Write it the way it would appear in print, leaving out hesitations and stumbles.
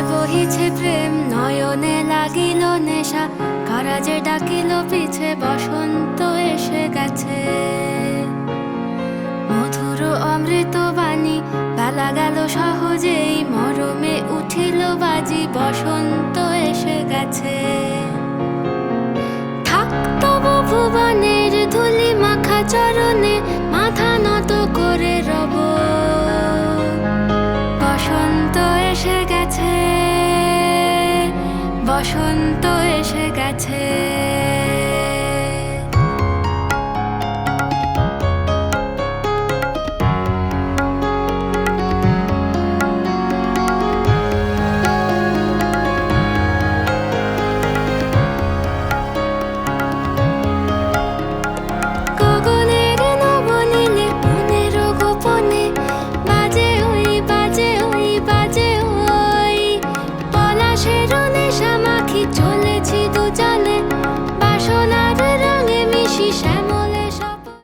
বহিছে প্রেম নয়নে লাগিল নেশা, কারা যে ডাকিল পিছে বসন্ত এসে গেছে। মধুর অমৃত বাণী বেলা গেল সহজেই, মরমে উঠিল বাজি বসন্ত এসে গেছে। থাক তবু ভুবনের ধুলি মাখা চরণে, মাথা নত করে রব। বসন্ত এসে গেছে, বসন্ত এসে গেছে।